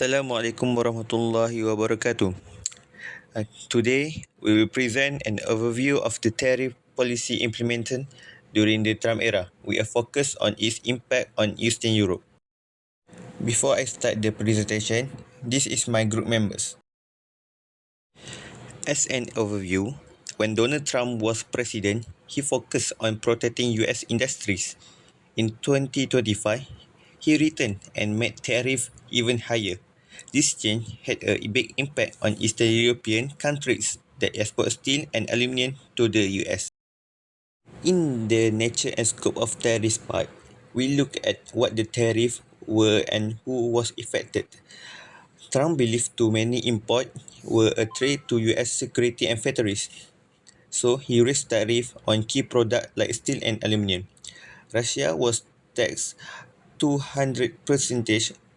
Assalamualaikum warahmatullahi wabarakatuh. Today, we will present an overview of the tariff policy implemented during the Trump era, with a focus on its impact on Eastern Europe. Before I start the presentation, this is my group members. As an overview, when Donald Trump was president, he focused on protecting US industries. In 2025, he returned and made tariffs even higher. This change had a big impact on Eastern European countries that export steel and aluminium to the US. In the nature and scope of tariffs part, we look at what the tariffs were and who was affected. Trump believed too many imports were a threat to US security and factories, so he raised tariffs on key products like steel and aluminium. Russia was taxed 200%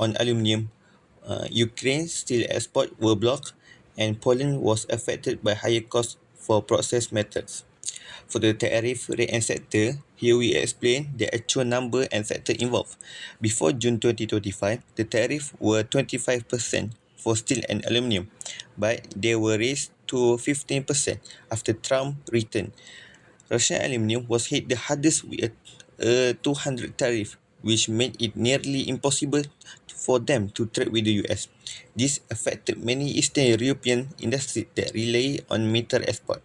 on aluminium. Ukraine steel export were blocked, and Poland was affected by higher costs for processed metals. For the tariff rate and sector, here we explain the actual number and sector involved. Before June 2025, the tariffs were 25% for steel and aluminium, but they were raised to 15% after Trump returned. Russian aluminium was hit the hardest with a 200 tariff, which made it nearly impossible for them to trade with the US. This affected many Eastern European industries that rely on metal export.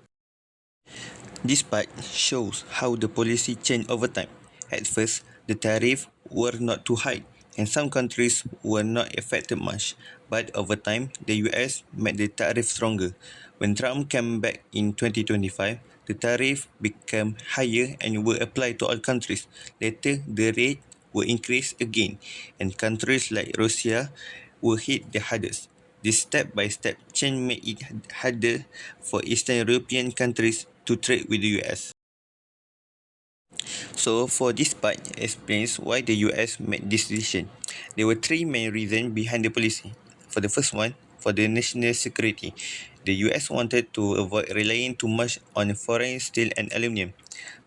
This part shows how the policy changed over time. At first, the tariffs were not too high, and some countries were not affected much. But over time, the US made the tariff stronger. When Trump came back in 2025, the tariff became higher and were applied to all countries. Later, the rate were increased again, and countries like Russia were hit the hardest. This step-by-step change made it harder for Eastern European countries to trade with the US. So for this part explains why the US made this decision. There were three main reasons behind the policy. For the first one, for the national security. The US wanted to avoid relying too much on foreign steel and aluminium.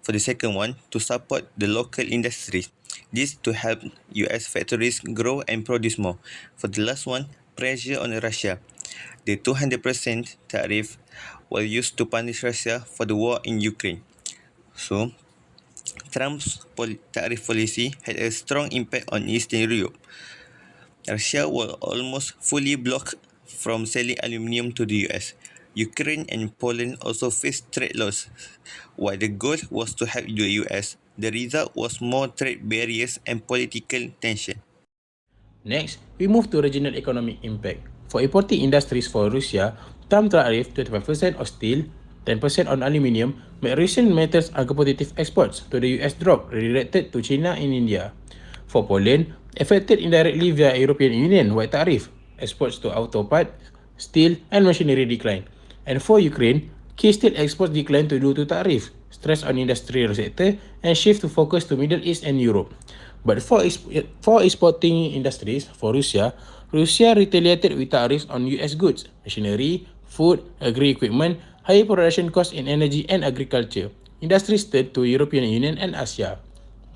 For the second one, to support the local industries. This to help US factories grow and produce more. For the last one, pressure on Russia. The 200% tariff was used to punish Russia for the war in Ukraine. So, Trump's tariff policy had a strong impact on Eastern Europe. Russia was almost fully blocked from selling aluminium to the US. Ukraine and Poland also faced trade laws. While the goal was to help the US, the result was more trade barriers and political tension. Next, we move to regional economic impact. For importing industries for Russia, Trump tariff 25% on steel, 10% on aluminium, made Russian metals and competitive exports to the US drop, redirected to China and India. For Poland, affected indirectly via European Union wide tariff, exports to auto parts, steel and machinery decline. And for Ukraine, key steel exports declined due to tariff, stress on industrial sector, and shift to focus to Middle East and Europe. But for exporting industries, for Russia, Russia retaliated with tariffs on US goods, machinery, food, agri-equipment, higher production costs in energy and agriculture. Industries turned to European Union and Asia.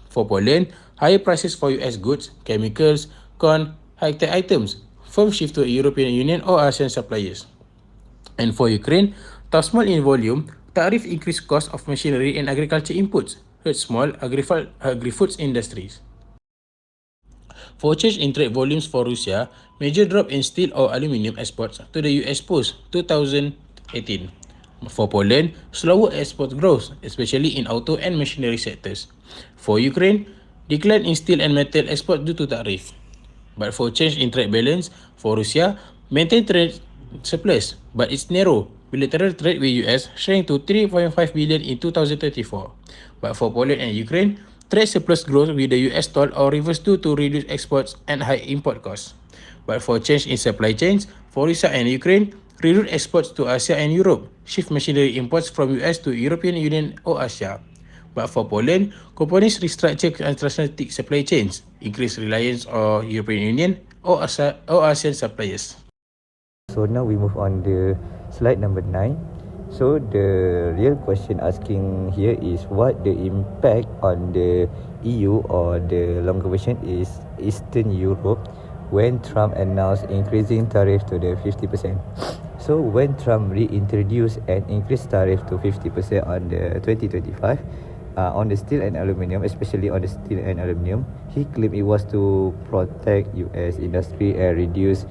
For Poland, higher prices for US goods, chemicals, corn, high-tech items, firm shift to European Union or ASEAN suppliers. And for Ukraine, though small in volume, tariff increased cost of machinery and agriculture inputs, hurt small agri-foods industries. For change in trade volumes for Russia, major drop in steel or aluminium exports to the US post 2018. For Poland, slower export growth, especially in auto and machinery sectors. For Ukraine, decline in steel and metal export due to tariff. But for change in trade balance, for Russia, maintain trade surplus, but it's narrow. Bilateral trade with US shrank to 3.5 billion in 2034. But for Poland and Ukraine, trade surplus growth with the US stalled or reversed due to reduced exports and high import costs. But for change in supply chains, for Russia and Ukraine, reduced exports to Asia and Europe, shift machinery imports from US to European Union or Asia. But for Poland, companies restructure transatlantic supply chains, increase reliance on European Union or ASEAN suppliers. So now we move on the slide number 9. So the real question asking here is what the impact on the EU, or the longer version is Eastern Europe, when Trump announced increasing tariff to the 50%. So when Trump reintroduced an increased tariff to 50% on the 2025, on the steel and aluminium, especially on the steel and aluminium, he claimed it was to protect US industry and reduce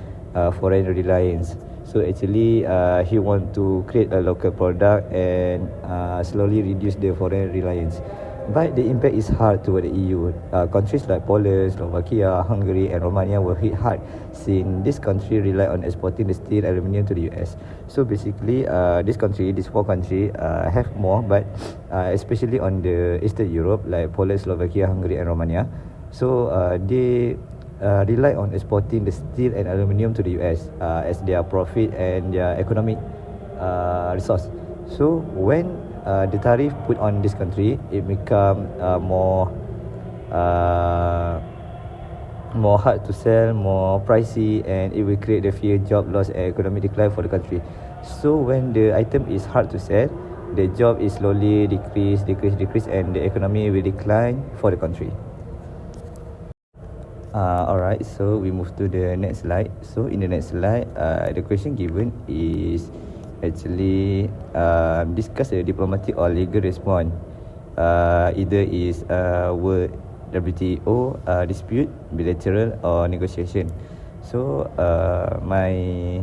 foreign reliance. So actually, he want to create a local product and slowly reduce the foreign reliance. But the impact is hard toward the EU. Countries like Poland, Slovakia, Hungary, and Romania were hit hard, since this country rely on exporting the steel and aluminium to the US. So basically, these four countries have more, but especially on the Eastern Europe, like Poland, Slovakia, Hungary, and Romania. So they rely on exporting the steel and aluminium to the US as their profit and their economic resource. So when the tariff put on this country, it become more hard to sell, more pricey, and it will create the fear job loss and economic decline for the country. So when the item is hard to sell, the job is slowly decrease, and the economy will decline for the country. Alright, so we move to the next slide. So in the next slide, the question given is actually discuss a diplomatic or legal response. Either is word WTO dispute, bilateral, or negotiation. So my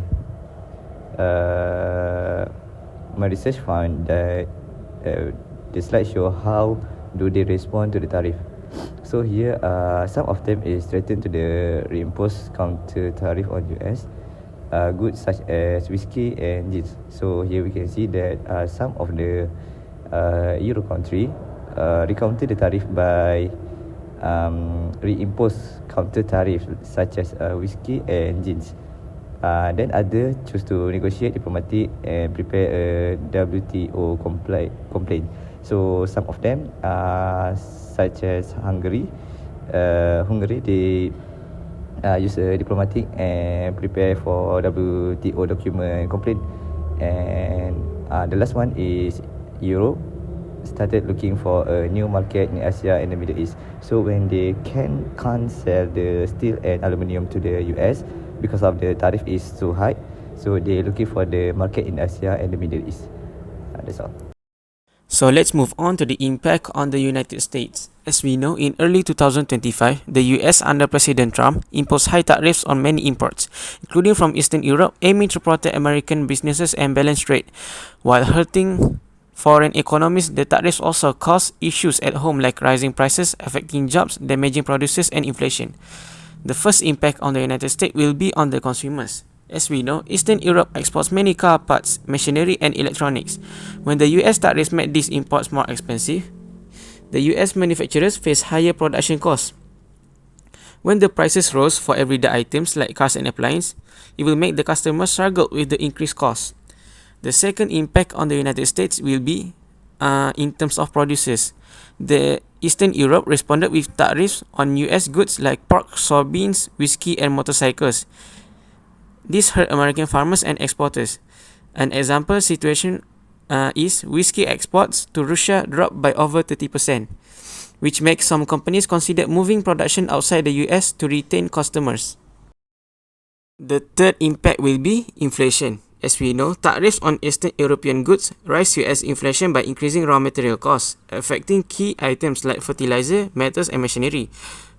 research found that the slide show how do they respond to the tariff. So here, some of them is threatened to the reimpose counter tariff on US goods such as whiskey and gins. So here we can see that some of the Euro country recounted the tariff by reimpose counter tariff such as whiskey and gins. Then other choose to negotiate diplomatic and prepare a WTO complaint. So some of them, such as Hungary, they use a diplomatic and prepare for WTO document complaint. And the last one is Europe started looking for a new market in Asia and the Middle East. So when they can't sell the steel and aluminium to the US because of the tariff is too high, so they're looking for the market in Asia and the Middle East. That's all. So let's move on to the impact on the United States. As we know, in early 2025, the US under President Trump imposed high tariffs on many imports, including from Eastern Europe, aiming to protect American businesses and balance trade. While hurting foreign economies, the tariffs also caused issues at home like rising prices, affecting jobs, damaging producers, and inflation. The first impact on the United States will be on the consumers. As we know, Eastern Europe exports many car parts, machinery, and electronics. When the US tariffs made these imports more expensive, the US manufacturers face higher production costs. When the prices rose for everyday items like cars and appliances, it will make the customers struggle with the increased costs. The second impact on the United States will be in terms of producers. The Eastern Europe responded with tariffs on US goods like pork, soybeans, whiskey, and motorcycles. This hurt American farmers and exporters. An example situation is whiskey exports to Russia dropped by over 30%, which makes some companies consider moving production outside the US to retain customers. The third impact will be inflation. As we know, tariffs on Eastern European goods rise US inflation by increasing raw material costs, affecting key items like fertilizer, metals, and machinery.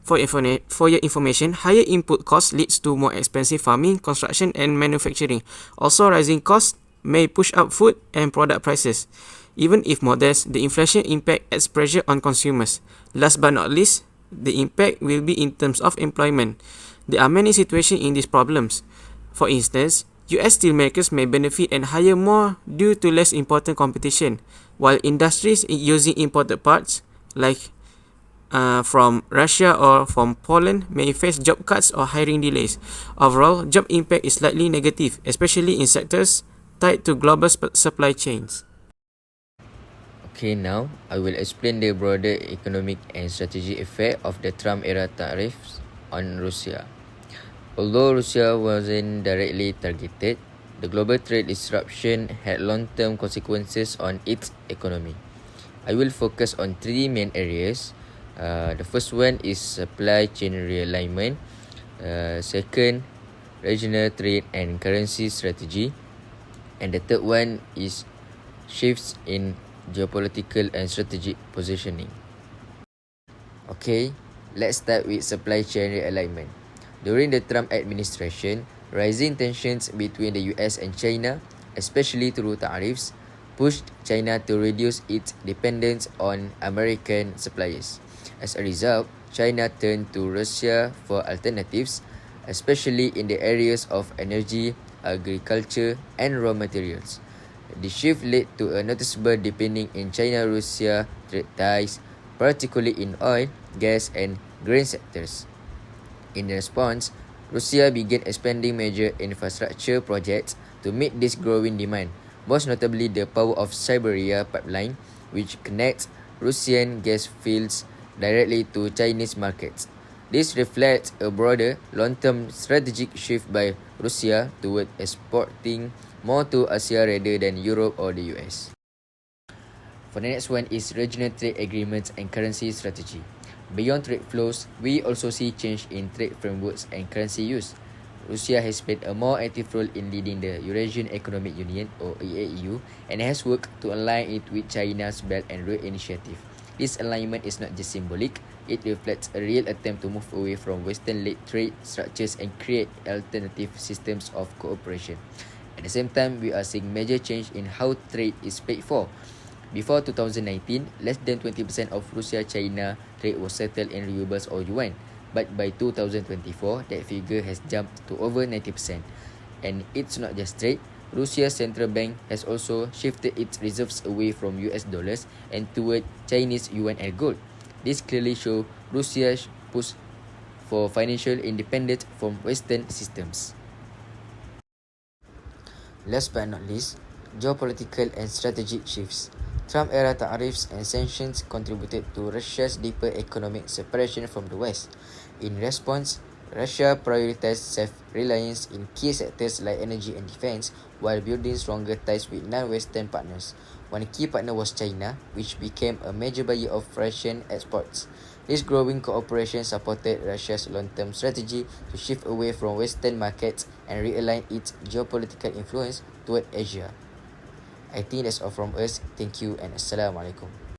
For your information, higher input costs leads to more expensive farming, construction, and manufacturing. Also, rising costs may push up food and product prices. Even if modest, the inflation impact adds pressure on consumers. Last but not least, the impact will be in terms of employment. There are many situations in these problems. For instance, US steelmakers may benefit and hire more due to less important competition, while industries using imported parts, like from Russia or from Poland, may face job cuts or hiring delays. Overall, job impact is slightly negative, especially in sectors tied to global supply chains. Okay, now I will explain the broader economic and strategic effect of the Trump-era tariffs on Russia. Although Russia wasn't directly targeted, the global trade disruption had long-term consequences on its economy. I will focus on three main areas. The first one is supply chain realignment. Second, regional trade and currency strategy. And the third one is shifts in geopolitical and strategic positioning. Okay, let's start with supply chain realignment. During the Trump administration, rising tensions between the US and China, especially through tariffs, pushed China to reduce its dependence on American suppliers. As a result, China turned to Russia for alternatives, especially in the areas of energy, agriculture, and raw materials. The shift led to a noticeable deepening in China-Russia trade ties, particularly in oil, gas, and grain sectors. In response, Russia began expanding major infrastructure projects to meet this growing demand, most notably the Power of Siberia pipeline, which connects Russian gas fields directly to Chinese markets. This reflects a broader, long-term strategic shift by Russia toward exporting more to Asia rather than Europe or the US. For the next one is regional trade agreements and currency strategy. Beyond trade flows, we also see change in trade frameworks and currency use. Russia has played a more active role in leading the Eurasian Economic Union or EAU and has worked to align it with China's Belt and Road Initiative. This alignment is not just symbolic, it reflects a real attempt to move away from Western-led trade structures and create alternative systems of cooperation. At the same time, we are seeing major change in how trade is paid for. Before 2019, less than 20% of Russia-China trade was settled in rubles or yuan. But by 2024, that figure has jumped to over 90%. And it's not just trade. Russia's central bank has also shifted its reserves away from US dollars and toward Chinese yuan and gold. This clearly shows Russia's push for financial independence from Western systems. Last but not least, geopolitical and strategic shifts. Trump-era tariffs and sanctions contributed to Russia's deeper economic separation from the West. In response, Russia prioritized self-reliance in key sectors like energy and defense while building stronger ties with non-Western partners. One key partner was China, which became a major buyer of Russian exports. This growing cooperation supported Russia's long-term strategy to shift away from Western markets and realign its geopolitical influence toward Asia. I think that's all from us. Thank you and Assalamualaikum.